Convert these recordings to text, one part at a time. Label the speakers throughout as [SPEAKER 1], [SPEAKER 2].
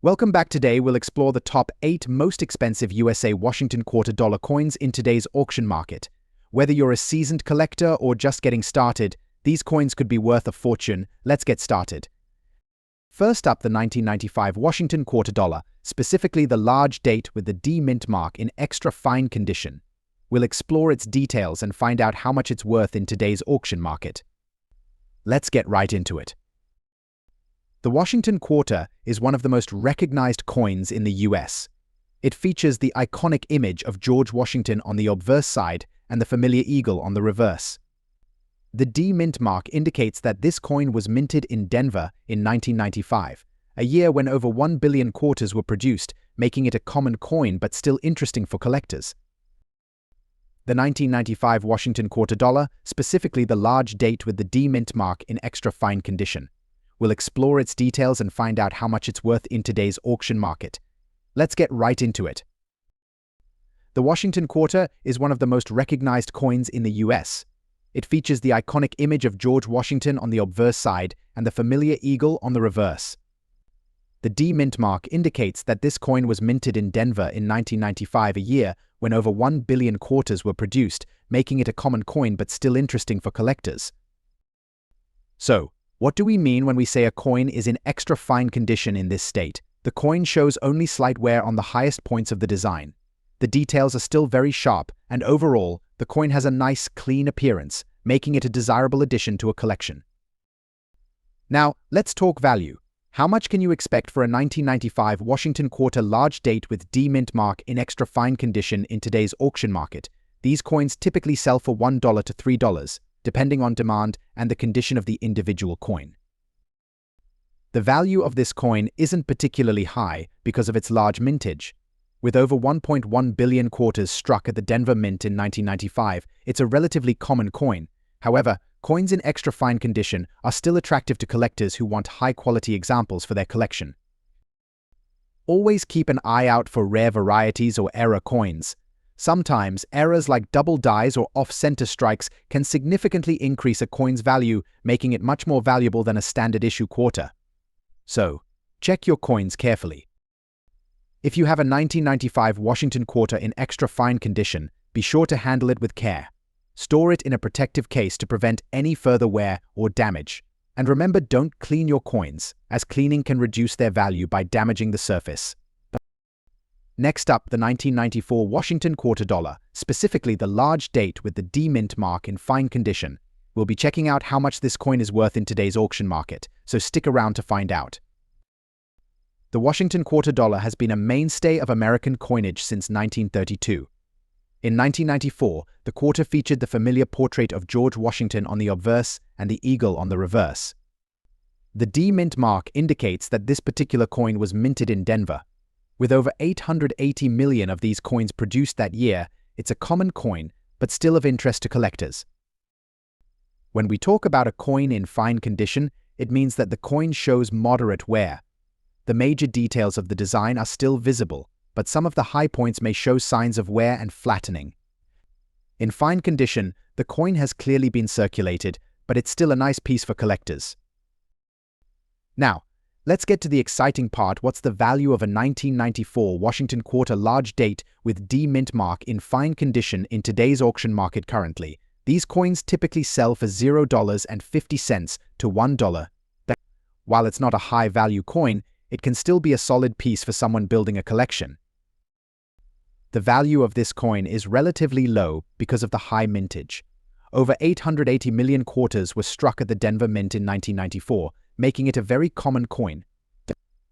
[SPEAKER 1] Welcome back. Today we'll explore the top 8 most expensive USA Washington quarter dollar coins in today's auction market. Whether you're a seasoned collector or just getting started, these coins could be worth a fortune. Let's get started. First up, the 1995 Washington quarter dollar, specifically the large date with the D mint mark in extra fine condition. We'll explore its details and find out how much it's worth in today's auction market. Let's get right into it. The Washington Quarter is one of the most recognized coins in the US. It features the iconic image of George Washington on the obverse side and the familiar eagle on the reverse. The D mint mark indicates that this coin was minted in Denver in 1995, a year when over 1 billion quarters were produced, making it a common coin but still interesting for collectors. The 1995 Washington quarter dollar, specifically the large date with the D mint mark in extra fine condition. We'll explore its details and find out how much it's worth in today's auction market. Let's get right into it. The Washington Quarter is one of the most recognized coins in the US. It features the iconic image of George Washington on the obverse side and the familiar eagle on the reverse. The D mint mark indicates that this coin was minted in Denver in 1995, a year when over 1 billion quarters were produced, making it a common coin but still interesting for collectors. So, what do we mean when we say a coin is in extra fine condition in this state? The coin shows only slight wear on the highest points of the design. The details are still very sharp, and overall, the coin has a nice, clean appearance, making it a desirable addition to a collection. Now, let's talk value. How much can you expect for a 1995 Washington Quarter large date with D mint mark in extra fine condition in today's auction market? These coins typically sell for $1 to $3. Depending on demand and the condition of the individual coin. The value of this coin isn't particularly high because of its large mintage. With over 1.1 billion quarters struck at the Denver Mint in 1995, it's a relatively common coin. However, coins in extra fine condition are still attractive to collectors who want high-quality examples for their collection. Always keep an eye out for rare varieties or error coins. Sometimes, errors like double dies or off-center strikes can significantly increase a coin's value, making it much more valuable than a standard-issue quarter. So, check your coins carefully. If you have a 1995 Washington Quarter in extra fine condition, be sure to handle it with care. Store it in a protective case to prevent any further wear or damage. And remember, don't clean your coins, as cleaning can reduce their value by damaging the surface. Next up, the 1994 Washington Quarter dollar, specifically the large date with the D mint mark in fine condition. We'll be checking out how much this coin is worth in today's auction market, so stick around to find out. The Washington Quarter dollar has been a mainstay of American coinage since 1932. In 1994, the quarter featured the familiar portrait of George Washington on the obverse and the eagle on the reverse. The D mint mark indicates that this particular coin was minted in Denver. With over 880 million of these coins produced that year, it's a common coin, but still of interest to collectors. When we talk about a coin in fine condition, it means that the coin shows moderate wear. The major details of the design are still visible, but some of the high points may show signs of wear and flattening. In fine condition, the coin has clearly been circulated, but it's still a nice piece for collectors. Now, let's get to the exciting part. What's the value of a 1994 Washington Quarter large date with D mint mark in fine condition in today's auction market currently? These coins typically sell for $0.50 to $1. While it's not a high-value coin, it can still be a solid piece for someone building a collection. The value of this coin is relatively low because of the high mintage. Over 880 million quarters were struck at the Denver Mint in 1994, making it a very common coin.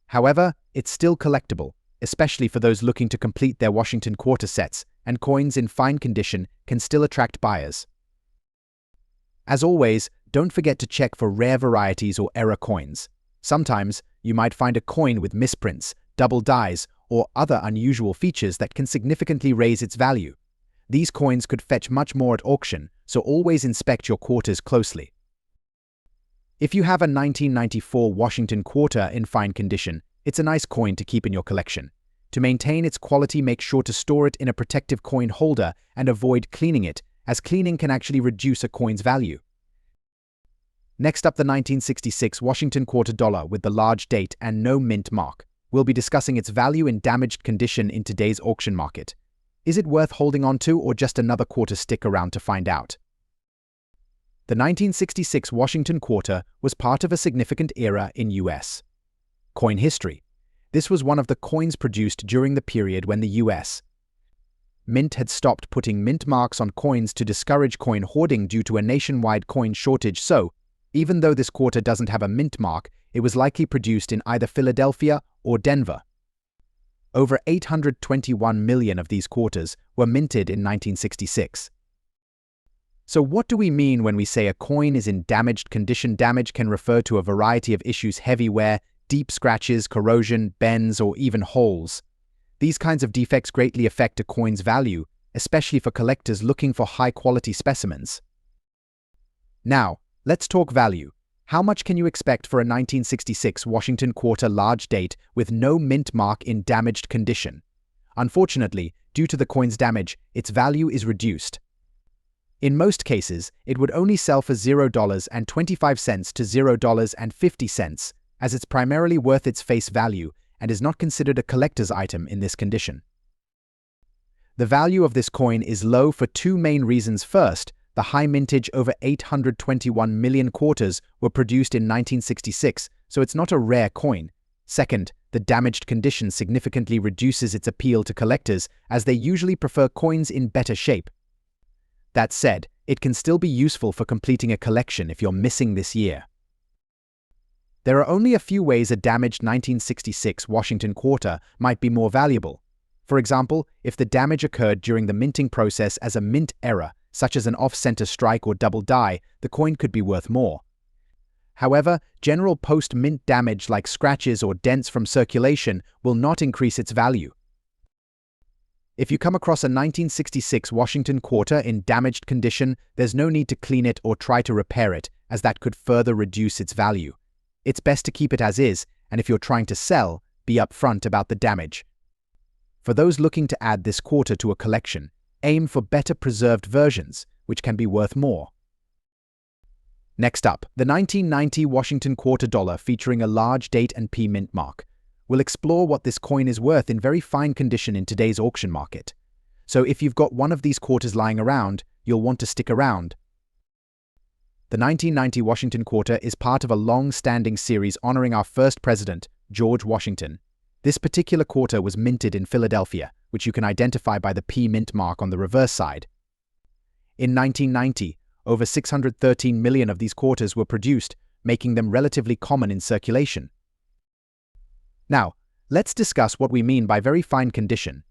[SPEAKER 1] However, it's still collectible, especially for those looking to complete their Washington Quarter sets, and coins in fine condition can still attract buyers. As always, don't forget to check for rare varieties or error coins. Sometimes, you might find a coin with misprints, double dies, or other unusual features that can significantly raise its value. These coins could fetch much more at auction, so always inspect your quarters closely. If you have a 1994 Washington Quarter in fine condition, it's a nice coin to keep in your collection. To maintain its quality, make sure to store it in a protective coin holder and avoid cleaning it, as cleaning can actually reduce a coin's value. Next up, the 1966 Washington Quarter dollar with the large date and no mint mark. We'll be discussing its value in damaged condition in today's auction market. Is it worth holding on to or just another quarter? Stick around to find out. The 1966 Washington Quarter was part of a significant era in U.S. coin history. This was one of the coins produced during the period when the U.S. Mint had stopped putting mint marks on coins to discourage coin hoarding due to a nationwide coin shortage, so, even though this quarter doesn't have a mint mark, it was likely produced in either Philadelphia or Denver. Over 821 million of these quarters were minted in 1966. So what do we mean when we say a coin is in damaged condition? Damage can refer to a variety of issues: heavy wear, deep scratches, corrosion, bends, or even holes. These kinds of defects greatly affect a coin's value, especially for collectors looking for high-quality specimens. Now, let's talk value. How much can you expect for a 1966 Washington Quarter large date with no mint mark in damaged condition? Unfortunately, due to the coin's damage, its value is reduced. In most cases, it would only sell for $0.25 to $0.50, as it's primarily worth its face value and is not considered a collector's item in this condition. The value of this coin is low for two main reasons. First, the high mintage, over 821 million quarters were produced in 1966, so it's not a rare coin. Second, the damaged condition significantly reduces its appeal to collectors, as they usually prefer coins in better shape. That said, it can still be useful for completing a collection if you're missing this year. There are only a few ways a damaged 1966 Washington Quarter might be more valuable. For example, if the damage occurred during the minting process as a mint error, such as an off-center strike or double die, the coin could be worth more. However, general post-mint damage like scratches or dents from circulation will not increase its value. If you come across a 1966 Washington Quarter in damaged condition, there's no need to clean it or try to repair it, as that could further reduce its value. It's best to keep it as is, and if you're trying to sell, be upfront about the damage. For those looking to add this quarter to a collection, aim for better preserved versions, which can be worth more. Next up, the 1990 Washington Quarter dollar featuring a large date and P mint mark. We'll explore what this coin is worth in very fine condition in today's auction market. So if you've got one of these quarters lying around, you'll want to stick around. The 1990 Washington Quarter is part of a long-standing series honoring our first president, George Washington. This particular quarter was minted in Philadelphia, which you can identify by the P mint mark on the reverse side. In 1990, over 613 million of these quarters were produced, making them relatively common in circulation. Now, let's discuss what we mean by very fine condition.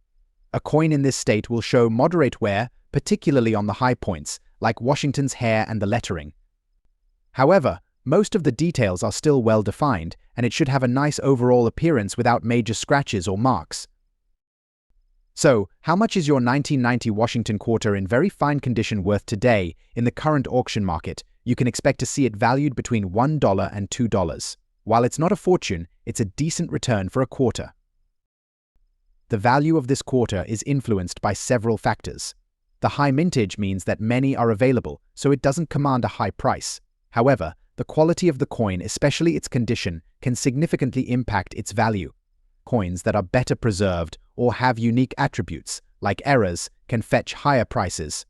[SPEAKER 1] A coin in this state will show moderate wear, particularly on the high points, like Washington's hair and the lettering. However, most of the details are still well defined, and it should have a nice overall appearance without major scratches or marks. So, how much is your 1990 Washington Quarter in very fine condition worth today in the current auction market? You can expect to see it valued between $1 and $2. While it's not a fortune, it's a decent return for a quarter. The value of this quarter is influenced by several factors. The high mintage means that many are available, so it doesn't command a high price. However, the quality of the coin, especially its condition, can significantly impact its value. Coins that are better preserved or have unique attributes, like errors, can fetch higher prices.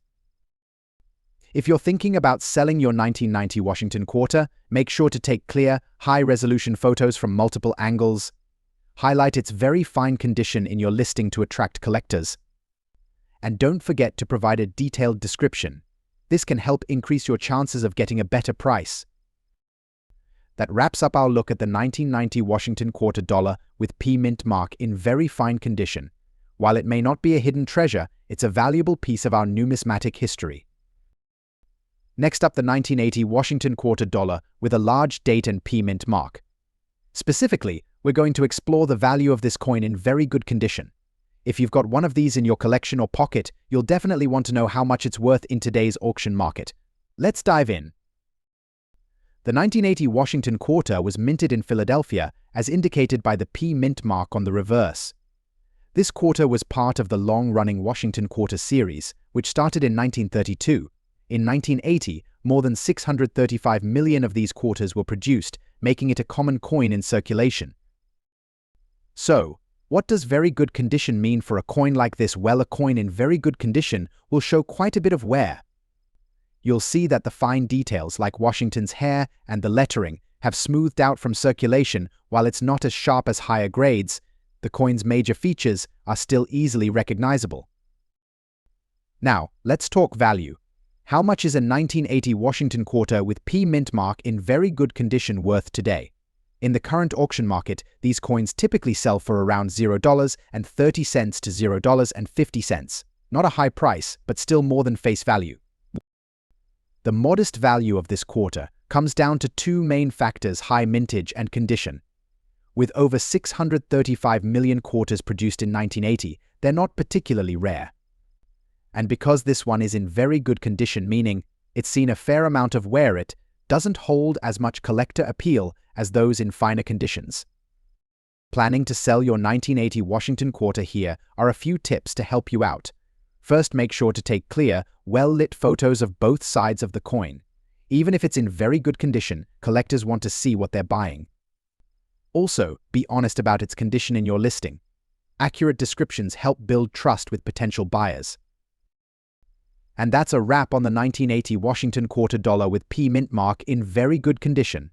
[SPEAKER 1] If you're thinking about selling your 1990 Washington Quarter, make sure to take clear, high-resolution photos from multiple angles. Highlight its very fine condition in your listing to attract collectors. And don't forget to provide a detailed description. This can help increase your chances of getting a better price. That wraps up our look at the 1990 Washington Quarter dollar with P mint mark in very fine condition. While it may not be a hidden treasure, it's a valuable piece of our numismatic history. Next up, the 1980 Washington Quarter dollar with a large date and P mint mark. Specifically, we're going to explore the value of this coin in very good condition. If you've got one of these in your collection or pocket, you'll definitely want to know how much it's worth in today's auction market. Let's dive in. The 1980 Washington Quarter was minted in Philadelphia, as indicated by the P mint mark on the reverse. This quarter was part of the long-running Washington Quarter series, which started in 1932. In 1980, more than 635 million of these quarters were produced, making it a common coin in circulation. So, what does very good condition mean for a coin like this? Well, a coin in very good condition will show quite a bit of wear. You'll see that the fine details like Washington's hair and the lettering have smoothed out from circulation. While it's not as sharp as higher grades, the coin's major features are still easily recognizable. Now, let's talk value. How much is a 1980 Washington quarter with P mint mark in very good condition worth today? In the current auction market, these coins typically sell for around $0.30 to $0.50. Not a high price, but still more than face value. The modest value of this quarter comes down to two main factors: high mintage and condition. With over 635 million quarters produced in 1980, they're not particularly rare. And because this one is in very good condition, meaning it's seen a fair amount of wear, it doesn't hold as much collector appeal as those in finer conditions. Planning to sell your 1980 Washington quarter? Here are a few tips to help you out. First, make sure to take clear, well-lit photos of both sides of the coin. Even if it's in very good condition, collectors want to see what they're buying. Also, be honest about its condition in your listing. Accurate descriptions help build trust with potential buyers. And that's a wrap on the 1980 Washington quarter dollar with P mint mark in very good condition.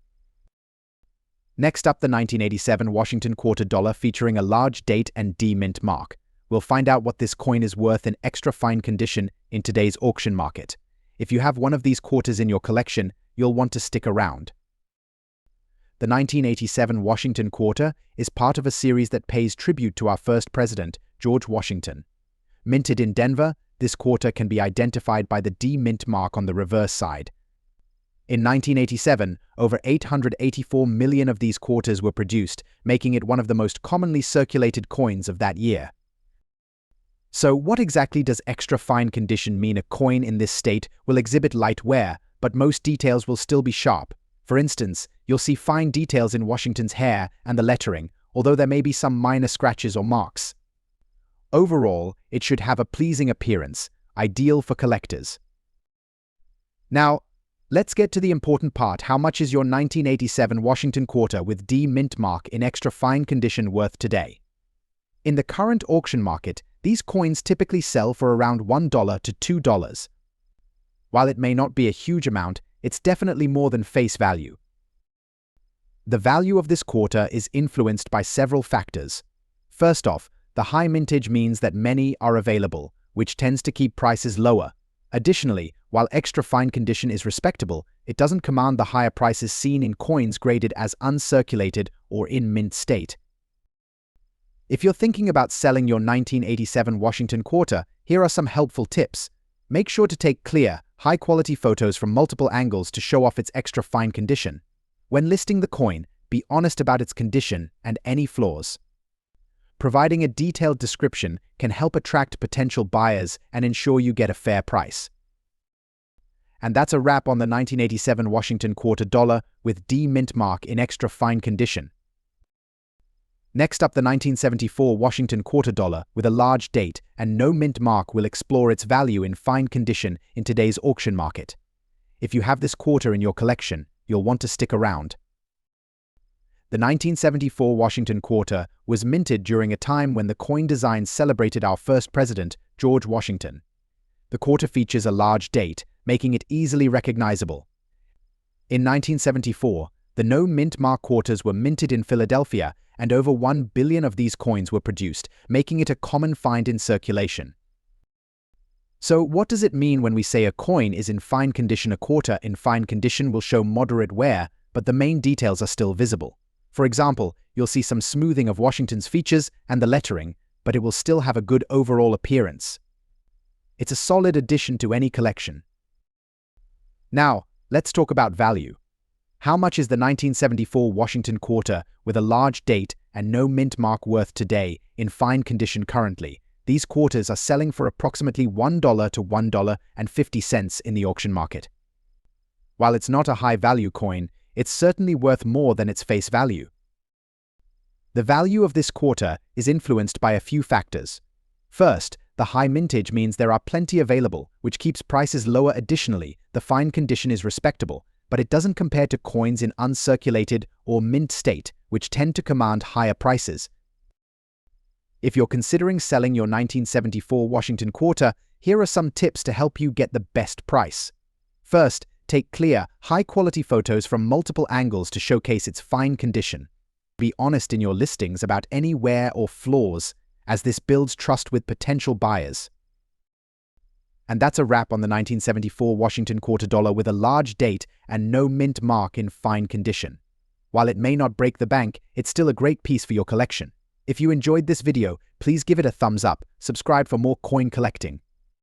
[SPEAKER 1] Next up, the 1987 Washington quarter dollar featuring a large date and D mint mark. We'll find out what this coin is worth in extra fine condition in today's auction market. If you have one of these quarters in your collection, you'll want to stick around. The 1987 Washington quarter is part of a series that pays tribute to our first president, George Washington. Minted in Denver, this quarter can be identified by the D mint mark on the reverse side. In 1987, over 884 million of these quarters were produced, making it one of the most commonly circulated coins of that year. So what exactly does extra fine condition mean? A coin in this state will exhibit light wear, but most details will still be sharp. For instance, you'll see fine details in Washington's hair and the lettering, although there may be some minor scratches or marks. Overall, it should have a pleasing appearance, ideal for collectors. Now, let's get to the important part. How much is your 1987 Washington quarter with D mint mark in extra fine condition worth today? In the current auction market, these coins typically sell for around $1 to $2. While it may not be a huge amount, it's definitely more than face value. The value of this quarter is influenced by several factors. First off, the high mintage means that many are available, which tends to keep prices lower. Additionally, while extra fine condition is respectable, it doesn't command the higher prices seen in coins graded as uncirculated or in mint state. If you're thinking about selling your 1987 Washington quarter, here are some helpful tips. Make sure to take clear, high-quality photos from multiple angles to show off its extra fine condition. When listing the coin, be honest about its condition and any flaws. Providing a detailed description can help attract potential buyers and ensure you get a fair price. And that's a wrap on the 1987 Washington quarter dollar with D mint mark in extra fine condition. Next up, the 1974 Washington quarter dollar with a large date and no mint mark will explore its value in fine condition in today's auction market. If you have this quarter in your collection, you'll want to stick around. The 1974 Washington quarter was minted during a time when the coin design celebrated our first president, George Washington. The quarter features a large date, making it easily recognizable. In 1974, the no mint mark quarters were minted in Philadelphia, and over 1 billion of these coins were produced, making it a common find in circulation. So what does it mean when we say a coin is in fine condition? A quarter in fine condition will show moderate wear, but the main details are still visible. For example, you'll see some smoothing of Washington's features and the lettering, but it will still have a good overall appearance. It's a solid addition to any collection. Now, let's talk about value. How much is the 1974 Washington quarter with a large date and no mint mark worth today in fine condition currently? These quarters are selling for approximately $1 to $1.50 in the auction market. While it's not a high-value coin, it's certainly worth more than its face value. The value of this quarter is influenced by a few factors. First, the high mintage means there are plenty available, which keeps prices lower. Additionally, the fine condition is respectable, but it doesn't compare to coins in uncirculated or mint state, which tend to command higher prices. If you're considering selling your 1974 Washington quarter, here are some tips to help you get the best price. First, take clear, high-quality photos from multiple angles to showcase its fine condition. Be honest in your listings about any wear or flaws, as this builds trust with potential buyers. And that's a wrap on the 1974 Washington quarter dollar with a large date and no mint mark in fine condition. While it may not break the bank, it's still a great piece for your collection. If you enjoyed this video, please give it a thumbs up, subscribe for more coin collecting,